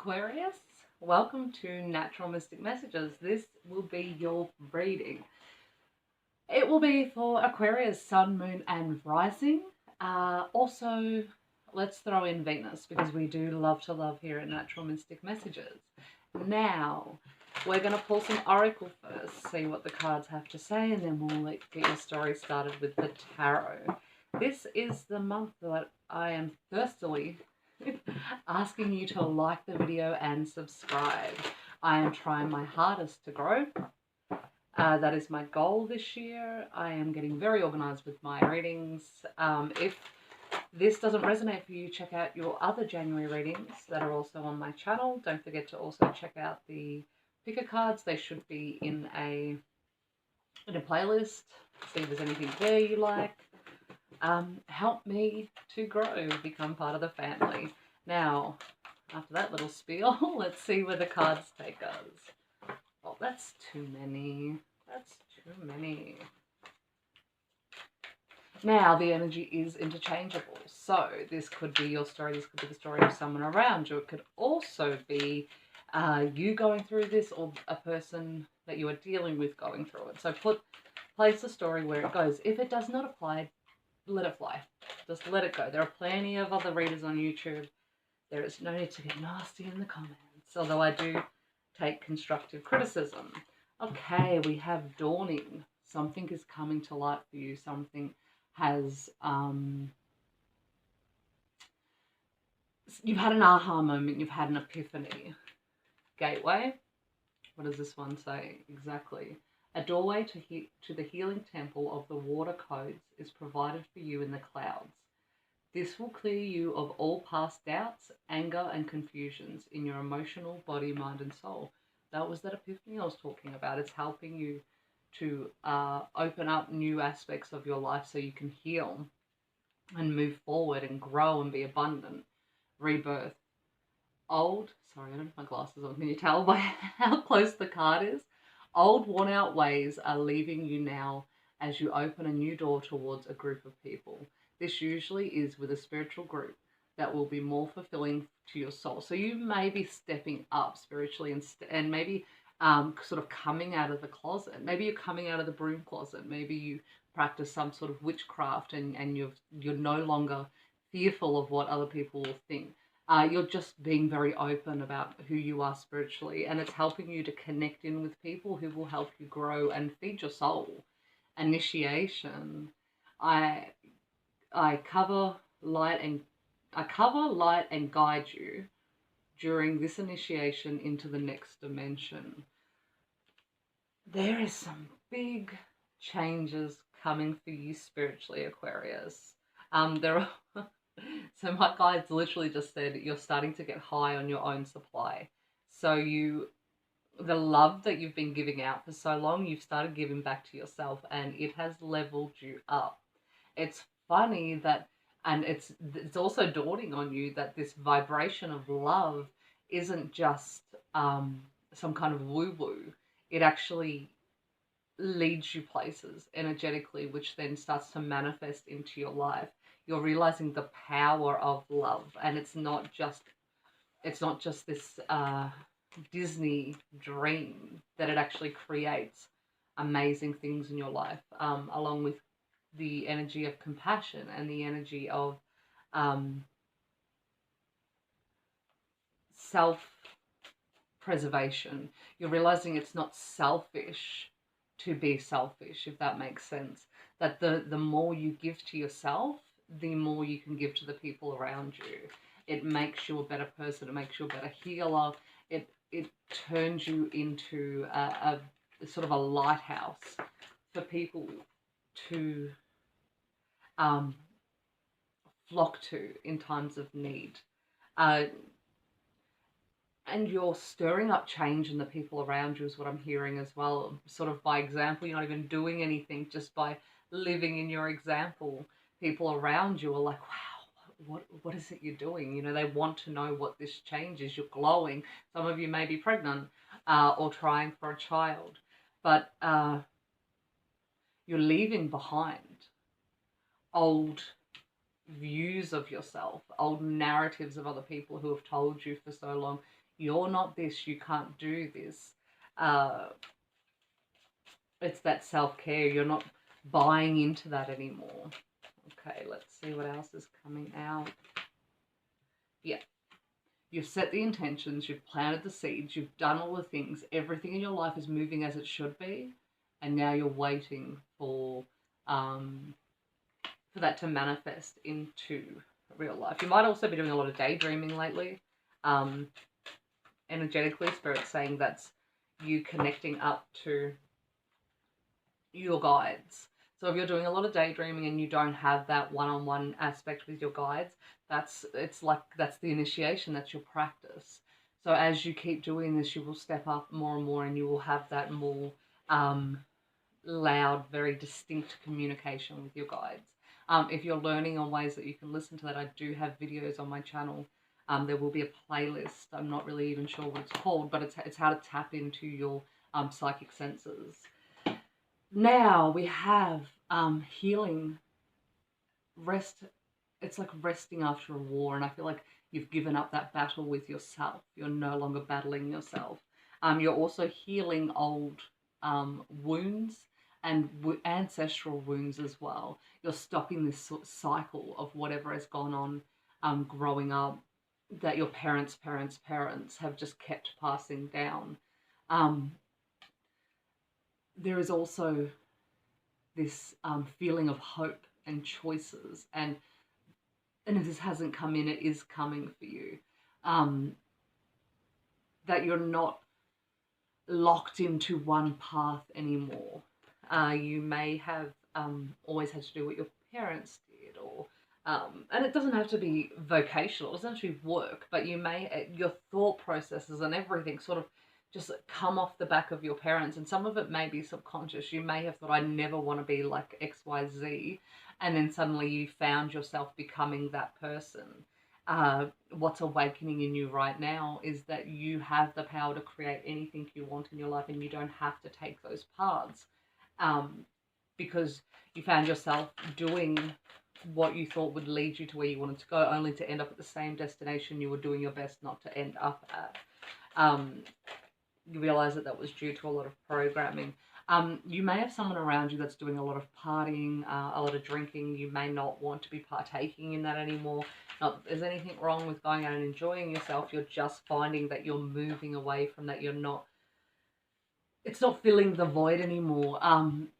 Aquarius, welcome to Natural Mystic Messages. This will be your reading. It will be for Aquarius, Sun, Moon and Rising. Also, let's throw in Venus because we do love to love here at Natural Mystic Messages. Now, we're going to pull some Oracle first, see what the cards have to say, and then we'll get your story started with the Tarot. This is the month that I am thirstily asking you to like the video and subscribe. I am trying my hardest to grow. That is my goal this year. I am getting very organized with my readings. If this doesn't resonate for you, check out your other January readings that are also on my channel. Don't forget to also check out the picker cards. They should be in a playlist. See if there's anything there you like. Help me to grow, become part of the family. Now, after that little spiel, let's see where the cards take us. Oh, that's too many. That's too many. Now, the energy is interchangeable. So, this could be your story. This could be the story of someone around you. It could also be you going through this or a person that you are dealing with going through it. So, place the story where it goes. If it does not apply, let it fly. Just let it go. There are plenty of other readers on YouTube. There is no need to get nasty in the comments, although I do take constructive criticism. Okay, we have dawning. Something is coming to light for you. Something has, you've had an aha moment. You've had an epiphany. Gateway. What does this one say exactly? A doorway to the healing temple of the water codes is provided for you in the clouds. This will clear you of all past doubts, anger, and confusions in your emotional body, mind, and soul. That was that epiphany I was talking about. It's helping you to open up new aspects of your life so you can heal and move forward and grow and be abundant. Rebirth. Sorry, I don't have my glasses on. Can you tell by how close the card is? Old, worn-out ways are leaving you now as you open a new door towards a group of people. This usually is with a spiritual group that will be more fulfilling to your soul. So you may be stepping up spiritually and maybe sort of coming out of the closet. Maybe you're coming out of the broom closet. Maybe you practice some sort of witchcraft and you're no longer fearful of what other people will think. You're just being very open about who you are spiritually, and it's helping you to connect in with people who will help you grow and feed your soul. Initiation. I cover light and guide you during this initiation into the next dimension. There is some big changes coming for you spiritually, Aquarius. So my guides literally just said you're starting to get high on your own supply. So the love that you've been giving out for so long, you've started giving back to yourself, and it has leveled you up. It's funny that, and it's also dawning on you that this vibration of love isn't just some kind of woo-woo. It actually leads you places energetically, which then starts to manifest into your life. You're realizing the power of love, and it's not just this Disney dream, that it actually creates amazing things in your life, along with the energy of compassion and the energy of self-preservation. You're realizing it's not selfish to be selfish, if that makes sense. That the more you give to yourself, the more you can give to the people around you. It makes you a better person. It makes you a better healer. It turns you into a sort of a lighthouse for people to flock to in times of need. And you're stirring up change in the people around you is what I'm hearing as well. Sort of by example, you're not even doing anything, just by living in your example. People around you are like, wow, what is it you're doing? You know, they want to know what this change is. You're glowing. Some of you may be pregnant or trying for a child, but you're leaving behind old views of yourself, old narratives of other people who have told you for so long you're not this, you can't do this. It's that self-care. You're not buying into that anymore. Okay, let's see what else is coming out. Yeah. You've set the intentions, you've planted the seeds, you've done all the things. Everything in your life is moving as it should be. And now you're waiting for that to manifest into real life. You might also be doing a lot of daydreaming lately. Energetically, Spirit's saying that's you connecting up to your guides. So if you're doing a lot of daydreaming and you don't have that one-on-one aspect with your guides, that's the initiation, that's your practice. So as you keep doing this, you will step up more and more, and you will have that more loud, very distinct communication with your guides. If you're learning on ways that you can listen to that, I do have videos on my channel. There will be a playlist. I'm not really even sure what it's called, but it's how to tap into your psychic senses. Now we have healing, rest. It's like resting after a war, and I feel like you've given up that battle with yourself. You're no longer battling yourself. You're also healing old wounds and ancestral wounds as well. You're stopping this sort of cycle of whatever has gone on growing up, that your parents' have just kept passing down. There is also this feeling of hope and choices, and if this hasn't come in, it is coming for you. That you're not locked into one path anymore. You may have always had to do what your parents did, or and it doesn't have to be vocational, it doesn't have to be work, but you may, your thought processes and everything sort of just come off the back of your parents, and some of it may be subconscious. You may have thought, I never want to be like XYZ, and then suddenly you found yourself becoming that person. What's awakening in you right now is that you have the power to create anything you want in your life, and you don't have to take those paths, because you found yourself doing what you thought would lead you to where you wanted to go, only to end up at the same destination you were doing your best not to end up at. You realize that was due to a lot of programming. You may have someone around you that's doing a lot of partying, a lot of drinking. You may not want to be partaking in that anymore. Not that there's anything wrong with going out and enjoying yourself. You're just finding that you're moving away from that. It's not filling the void anymore. I'm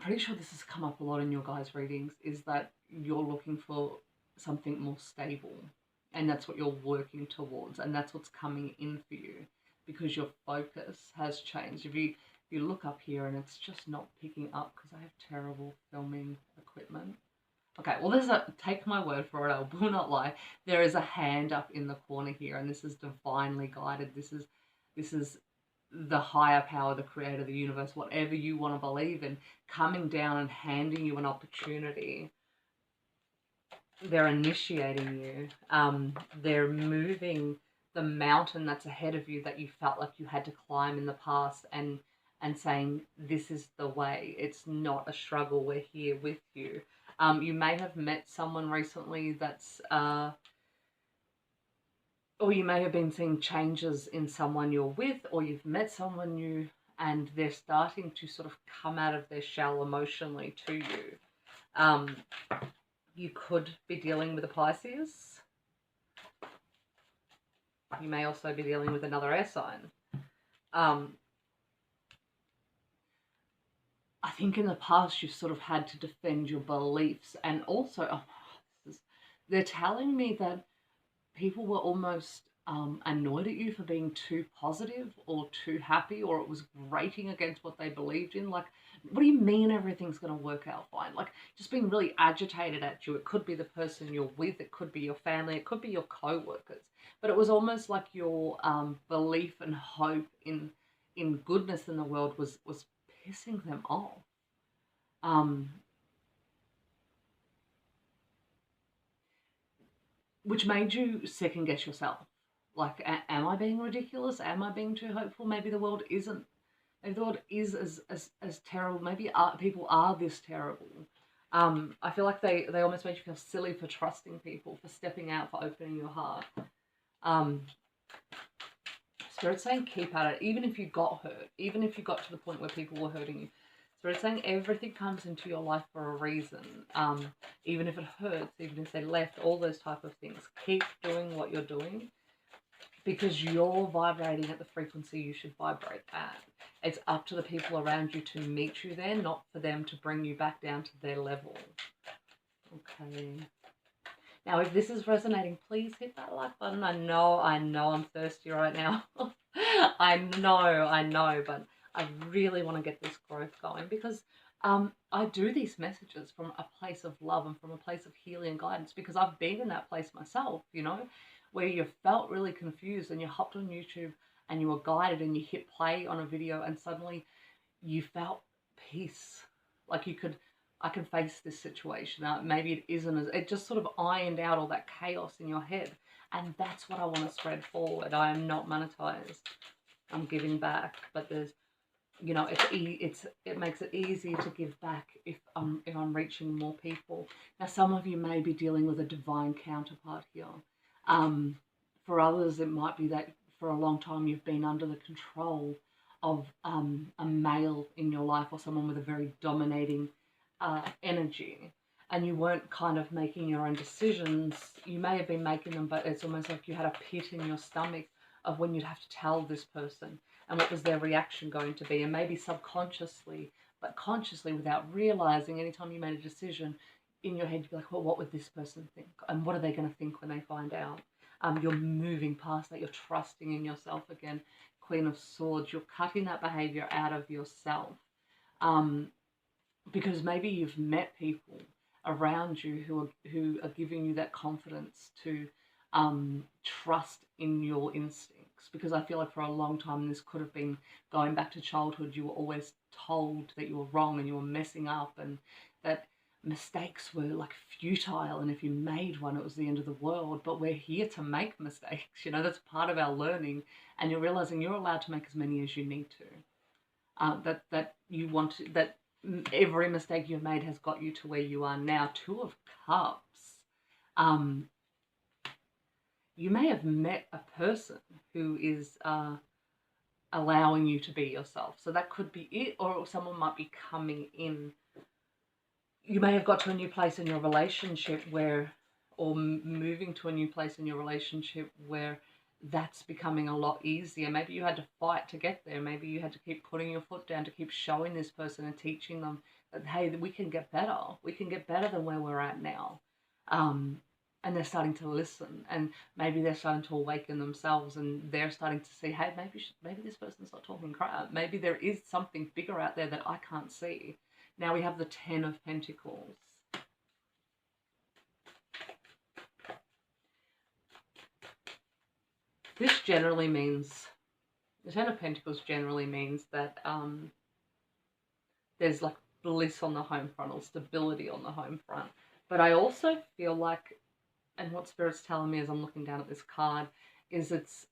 pretty sure this has come up a lot in your guys' readings, is that you're looking for something more stable. And that's what you're working towards. And that's what's coming in for you, because your focus has changed. If you look up here and it's just not picking up because I have terrible filming equipment. Okay, well, take my word for it, I will not lie. There is a hand up in the corner here, and this is divinely guided. This is the higher power, the creator of the universe, whatever you want to believe in, coming down and handing you an opportunity. They're initiating you. They're moving the mountain that's ahead of you that you felt like you had to climb in the past, and saying, this is the way. It's not a struggle. We're here with you. You may have met someone recently that's, or you may have been seeing changes in someone you're with, or you've met someone new and they're starting to sort of come out of their shell emotionally to you. You could be dealing with a Pisces. You may also be dealing with another air sign. I think in the past you've sort of had to defend your beliefs, and also, they're telling me that people were almost annoyed at you for being too positive or too happy, or it was grating against what they believed in. Like, what do you mean everything's going to work out fine? Like, just being really agitated at you. It could be the person you're with, it could be your family, it could be your co-workers. But it was almost like your belief and hope in goodness in the world was pissing them off. Which made you second guess yourself. Like, am I being ridiculous? Am I being too hopeful? Maybe the world isn't. Maybe the world is as terrible. Maybe people are this terrible. I feel like they almost made you feel silly for trusting people, for stepping out, for opening your heart. Spirit's saying keep at it, even if you got hurt, even if you got to the point where people were hurting you. Spirit's saying everything comes into your life for a reason. Even if it hurts, even if they left, all those type of things. Keep doing what you're doing, because you're vibrating at the frequency you should vibrate at. It's up to the people around you to meet you there, not for them to bring you back down to their level. Okay. Now, if this is resonating, please hit that like button. I know I'm thirsty right now. I know, but I really want to get this growth going, because I do these messages from a place of love and from a place of healing and guidance, because I've been in that place myself, you know, where you felt really confused and you hopped on YouTube and you were guided and you hit play on a video and suddenly you felt peace. Like I can face this situation. Maybe it isn't as, it just sort of ironed out all that chaos in your head. And that's what I want to spread forward. I am not monetized. I'm giving back, but there's, you know, it makes it easier to give back if I'm reaching more people. Now, some of you may be dealing with a divine counterpart here. For others, it might be that for a long time you've been under the control of a male in your life, or someone with a very dominating energy, and you weren't kind of making your own decisions. You may have been making them, but it's almost like you had a pit in your stomach of when you'd have to tell this person and what was their reaction going to be. And maybe subconsciously, but consciously, without realizing, anytime you made a decision in your head, you'd be like, well, what would this person think? And what are they going to think when they find out? You're moving past that. You're trusting in yourself again. Queen of Swords. You're cutting that behavior out of yourself. Because maybe you've met people around you who are giving you that confidence to trust in your instincts. Because I feel like for a long time this could have been going back to childhood. You were always told that you were wrong and you were messing up, and that mistakes were like futile, and if you made one it was the end of the world. But we're here to make mistakes, you know, that's part of our learning, and you're realizing you're allowed to make as many as you need to. That you want to, that every mistake you've made has got you to where you are now. Two of Cups. You may have met a person who is allowing you to be yourself. So that could be it, or someone might be coming in. You may have got to a new place in your relationship where, or moving to a new place in your relationship where that's becoming a lot easier. Maybe you had to fight to get there. Maybe you had to keep putting your foot down to keep showing this person and teaching them that, hey, we can get better. We can get better than where we're at now. And they're starting to listen, and maybe they're starting to awaken themselves, and they're starting to see, hey, maybe this person's not talking crap. Maybe there is something bigger out there that I can't see. Now we have the Ten of Pentacles. This generally means, the Ten of Pentacles generally means that there's like bliss on the home front, or stability on the home front. But I also feel like, and what Spirit's telling me as I'm looking down at this card, is it's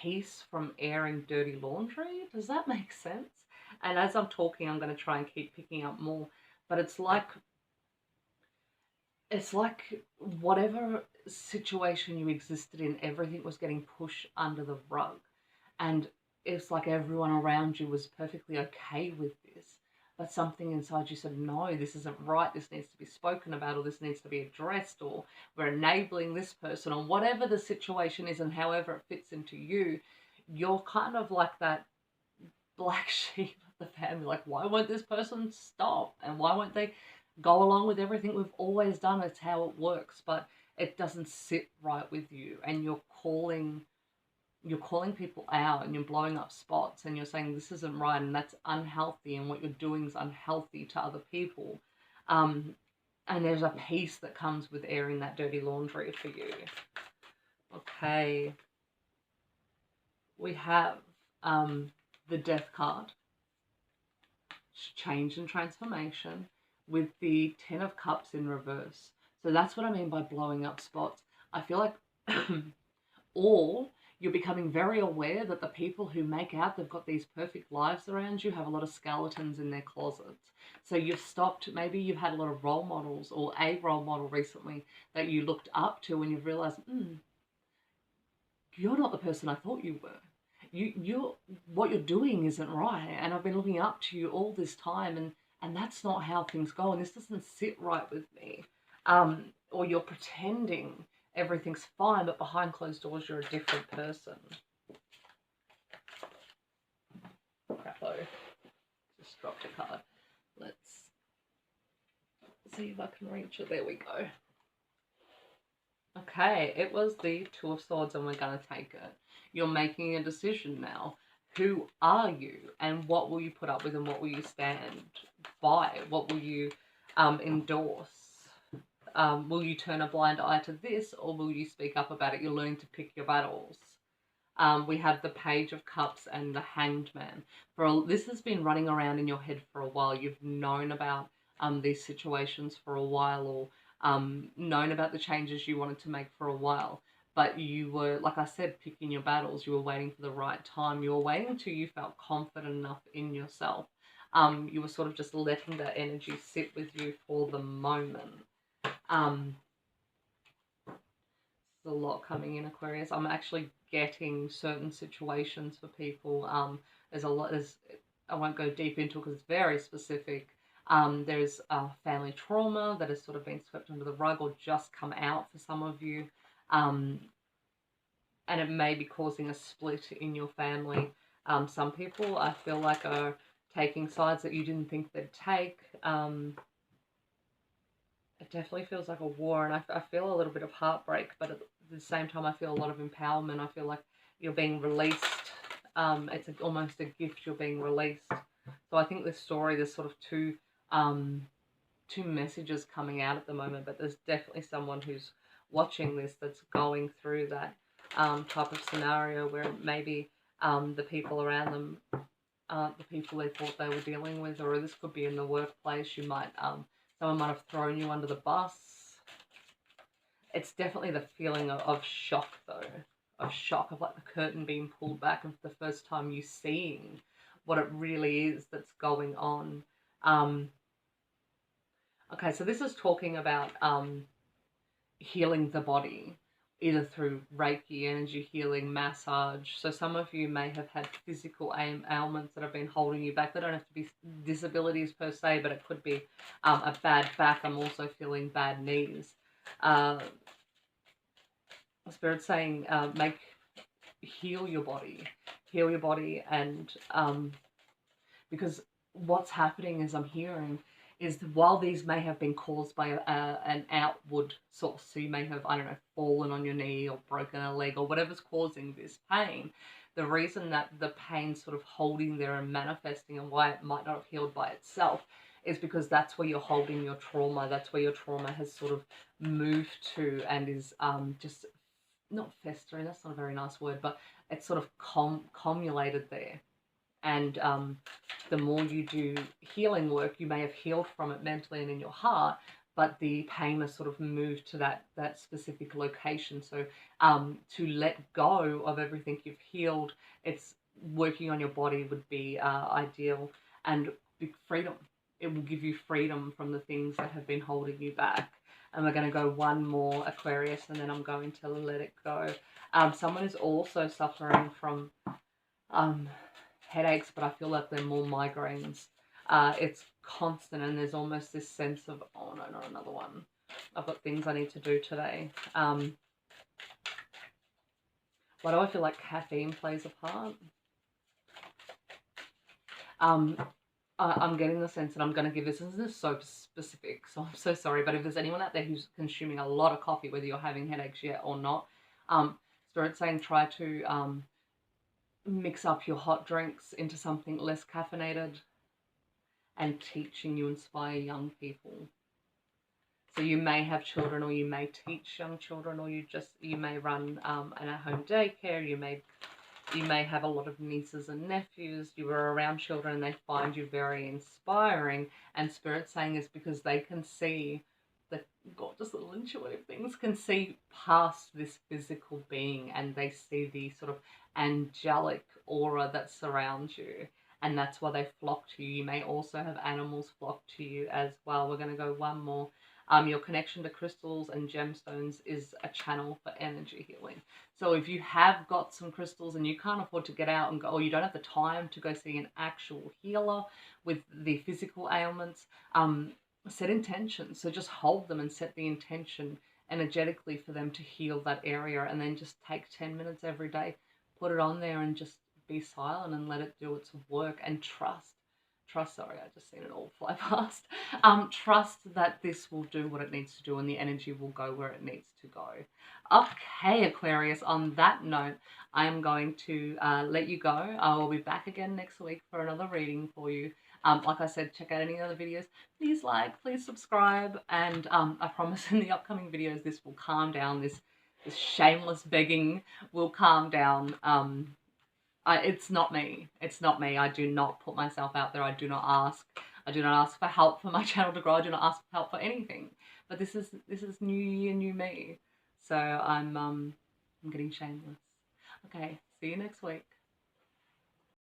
peace from airing dirty laundry. Does that make sense? And as I'm talking, I'm going to try and keep picking up more. But it's like whatever situation you existed in, everything was getting pushed under the rug. And it's like everyone around you was perfectly okay with this. But something inside you said, no, this isn't right. This needs to be spoken about, or this needs to be addressed, or we're enabling this person, or whatever the situation is, and however it fits into you, you're kind of like that black sheep of the family. Like, why won't this person stop? And why won't they go along with everything we've always done? It's how it works, but it doesn't sit right with you, and you're calling people out, and you're blowing up spots, and you're saying this isn't right, and that's unhealthy, and what you're doing is unhealthy to other people. And there's a peace that comes with airing that dirty laundry for you. Okay. We have the Death card. Change and transformation, with the Ten of Cups in reverse. So that's what I mean by blowing up spots. I feel like or you're becoming very aware that the people who make out they've got these perfect lives around you have a lot of skeletons in their closets. So you've stopped, maybe you've had a lot of role models, or a role model recently that you looked up to, and you've realized, you're not the person I thought you were. What you're doing isn't right, and I've been looking up to you all this time, and that's not how things go, and this doesn't sit right with me. Or you're pretending everything's fine, but behind closed doors you're a different person. Crapo. Just dropped a card. Let's see if I can reach it. There we go. Okay, it was the Two of Swords, and we're going to take it. You're making a decision now. Who are you, and what will you put up with, and what will you stand by? What will you endorse? Will you turn a blind eye to this, or will you speak up about it? You're learning to pick your battles. We have the Page of Cups and the Hanged Man. This has been running around in your head for a while. You've known about these situations for a while, or known about the changes you wanted to make for a while. But you were, like I said, picking your battles. You were waiting for the right time. You were waiting until you felt confident enough in yourself. You were sort of just letting that energy sit with you for the moment. There's a lot coming in, Aquarius. I'm actually getting certain situations for people. There's a lot. I won't go deep into it because it's very specific. There's family trauma that has sort of been swept under the rug or just come out for some of you. And it may be causing a split in your family. Some people, I feel like, are taking sides that you didn't think they'd take. It definitely feels like a war, and I feel a little bit of heartbreak, but at the same time I feel a lot of empowerment. I feel like you're being released. It's almost a gift, you're being released. So I think this story, there's sort of two messages coming out at the moment, but there's definitely someone who's watching this that's going through that type of scenario where maybe the people around them aren't the people they thought they were dealing with, or this could be in the workplace. You might someone might have thrown you under the bus. It's definitely the feeling of shock, though. Of shock, of like the curtain being pulled back, and for the first time you seeing what it really is that's going on. Okay, so this is talking about healing the body, either through Reiki, energy healing, massage. So some of you may have had physical ailments that have been holding you back. They don't have to be disabilities per se, but it could be a bad back. I'm also feeling bad knees. Spirit's saying heal your body, and because what's happening is I'm hearing is that while these may have been caused by an outward source, so you may have, I don't know, fallen on your knee or broken a leg or whatever's causing this pain, the reason that the pain's sort of holding there and manifesting and why it might not have healed by itself is because that's where you're holding your trauma. That's where your trauma has sort of moved to and is just not festering, that's not a very nice word, but it's sort of cumulated there. And the more you do healing work, you may have healed from it mentally and in your heart, but the pain has sort of moved to that specific location. So to let go of everything you've healed, it's working on your body would be ideal, and freedom. It will give you freedom from the things that have been holding you back. And we're going to go one more, Aquarius, and then I'm going to let it go. Someone is also suffering from headaches, but I feel like they're more migraines. It's constant, and there's almost this sense of, oh no, not another one. I've got things I need to do today. Why do I feel like caffeine plays a part? I'm getting the sense, and I'm going to give this is so specific, so I'm so sorry, but if there's anyone out there who's consuming a lot of coffee, whether you're having headaches yet or not, Spirit's saying try to mix up your hot drinks into something less caffeinated, and teaching you inspire young people. So you may have children, or you may teach young children, or you may run an at-home daycare, you may have a lot of nieces and nephews, you are around children and they find you very inspiring, and Spirit's saying is because they can see the gorgeous little intuitive things, can see past this physical being, and they see the sort of angelic aura that surrounds you, and that's why they flock to you. You may also have animals flock to you as well. We're going to go one more. Your connection to crystals and gemstones is a channel for energy healing. So if you have got some crystals and you can't afford to get out and go, or you don't have the time to go see an actual healer with the physical ailments, set intentions. So just hold them and set the intention energetically for them to heal that area, and then just take 10 minutes every day, put it on there and just be silent and let it do its work, and sorry, I just seen it all fly past. Trust that this will do what it needs to do and the energy will go where it needs to go. Okay, Aquarius, on that note, I am going to let you go. I will be back again next week for another reading for you. Like I said, check out any other videos. Please like, please subscribe, and I promise in the upcoming videos this will calm down. This shameless begging will calm down. It's not me. It's not me. I do not put myself out there. I do not ask. I do not ask for help for my channel to grow. I do not ask for help for anything. But this is new year, new me. So I'm getting shameless. Okay, see you next week.